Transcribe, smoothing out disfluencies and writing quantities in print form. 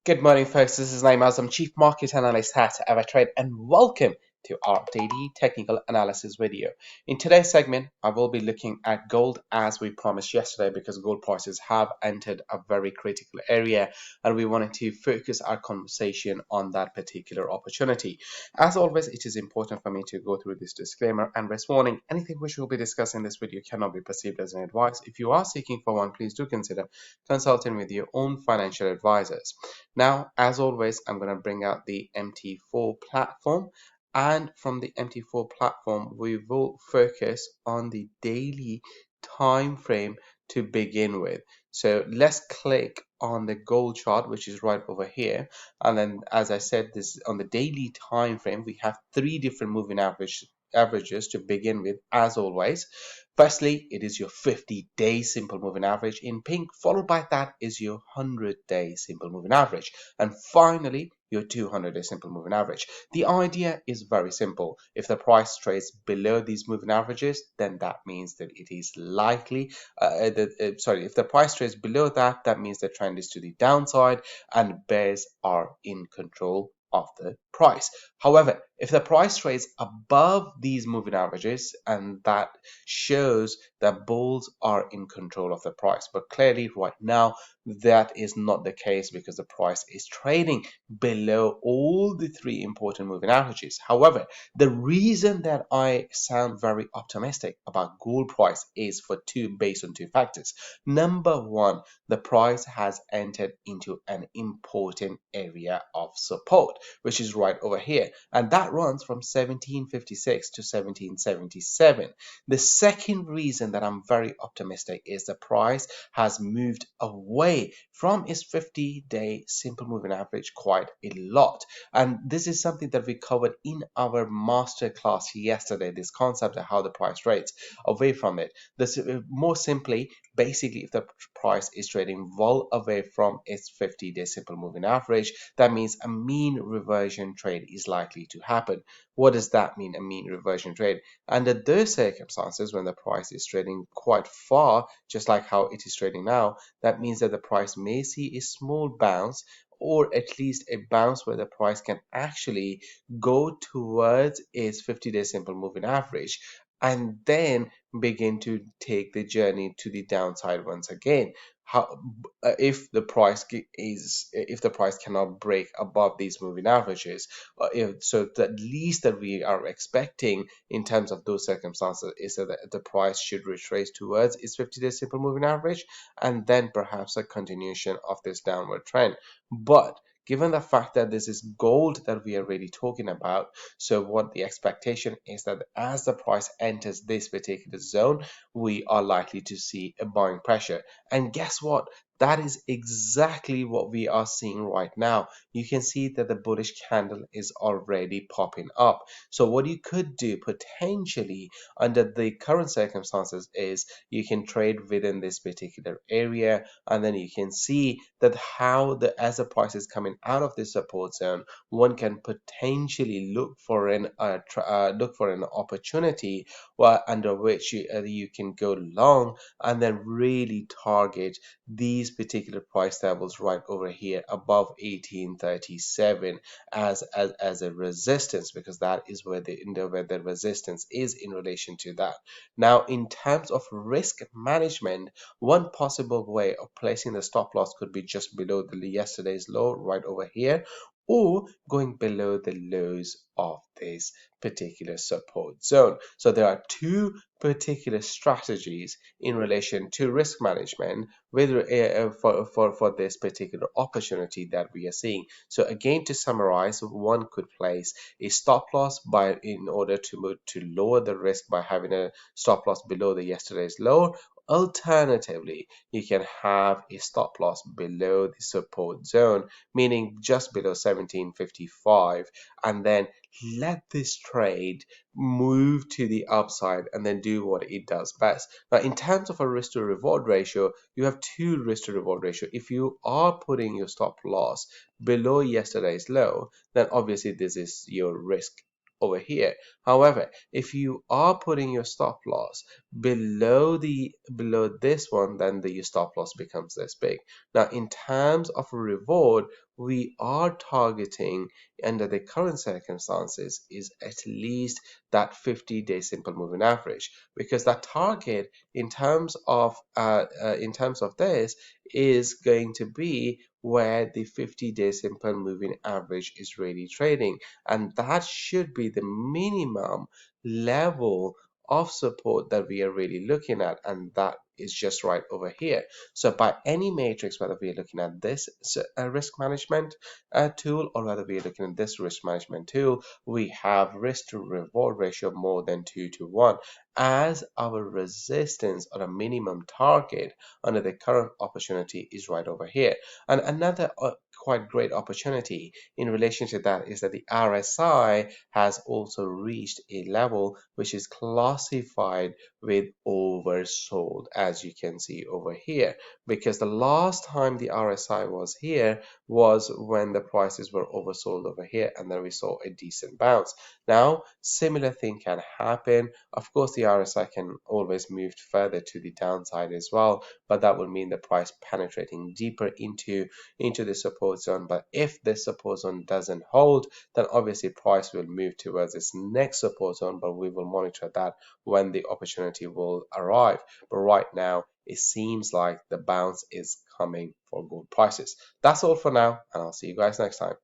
Good morning, folks. This is Naim Azam, Chief Market Analyst at Evertrade, and welcome to our daily technical analysis video. In today's segment, I will be looking at gold as we promised yesterday because gold prices have entered a very critical area and we wanted to focus our conversation on that particular opportunity. As always, it is important for me to go through this disclaimer and risk warning. Anything which we'll be discussing in this video cannot be perceived as an advice. If you are seeking for one, please do consider consulting with your own financial advisors. Now, as always, I'm going to bring out the MT4 platform. And from the MT4 platform, we will focus on the daily time frame to begin with. So let's click on the gold chart, which is right over here. And then, as I said, this on the daily time frame, we have three different moving averages to begin with, as always. Firstly, it is your 50-day simple moving average in pink, followed by that is your 100-day simple moving average, and finally your 200-day simple moving average. The idea is very simple. If the price trades below these moving averages, then that means that it is likely, if the price trades below that, that means the trend is to the downside and bears are in control of the price. However, if the price trades above these moving averages, and that shows that bulls are in control of the price. But clearly right now that is not the case because the price is trading below all the three important moving averages. However, the reason that I sound very optimistic about gold price is based on two factors. Number one, the price has entered into an important area of support, which is right over here, and that runs from 1756 to 1777. The second reason that I'm very optimistic is the price has moved away from its 50-day simple moving average quite a lot. And this is something that we covered in our master class yesterday, this concept of how the price trades away from it. This more simply, basically, if the price is trading well away from its 50-day simple moving average, that means a mean reversion trade is likely to happen. What does that mean, a mean reversion trade? Under those circumstances, when the price is trading quite far, just like how it is trading now, that means that the price may see a small bounce, or at least a bounce where the price can actually go towards its 50-day simple moving average and then begin to take the journey to the downside once again. How if the price cannot break above these moving averages, so the least that we are expecting in terms of those circumstances is that the price should retrace towards its 50-day simple moving average and then perhaps a continuation of this downward trend. But given the fact that this is gold that we are really talking about, so what the expectation is that as the price enters this particular zone, we are likely to see a buying pressure. And guess what? That is exactly what we are seeing right now. You can see that the bullish candle is already popping up. So what you could do potentially under the current circumstances is you can trade within this particular area, and then you can see that as the price is coming out of this support zone, one can potentially look for an opportunity under which you can go long and then really target these particular price levels right over here above 1837 as a resistance, because that is where the resistance is in relation to that. Now, in terms of risk management, one possible way of placing the stop loss could be just below the yesterday's low right over here, or going below the lows of this particular support zone. So there are two particular strategies in relation to risk management for this particular opportunity that we are seeing. So again, to summarize, one could place a stop loss in order to lower the risk by having a stop loss below the yesterday's low. Alternatively, you can have a stop loss below the support zone, meaning just below 1755, and then let this trade move to the upside and then do what it does best. Now, in terms of a risk to reward ratio, you have two risk to reward ratio. If you are putting your stop loss below yesterday's low, then obviously this is your risk over here. However, if you are putting your stop loss below this one, then the stop loss becomes this big. Now, in terms of reward, we are targeting under the current circumstances is at least that 50-day simple moving average, because that target in terms of this is going to be where the 50-day simple moving average is really trading, and that should be the minimum level of support that we are really looking at, and that is just right over here. So by any matrix, whether we are looking at this risk management tool, or whether we are looking at this risk management tool, we have risk to reward ratio more than 2 to 1 as our resistance or a minimum target under the current opportunity is right over here. And another quite great opportunity in relation to that is that the RSI has also reached a level which is classified with oversold, as you can see over here, because the last time the RSI was here was when the prices were oversold over here, and then we saw a decent bounce. Now, similar thing can happen. Of course, the RSI can always move further to the downside as well, but that would mean the price penetrating deeper into the support zone. But if this support zone doesn't hold, then obviously price will move towards its next support zone, but we will monitor that when the opportunity will arrive. But right now, it seems like the bounce is coming for gold prices. That's all for now, and I'll see you guys next time.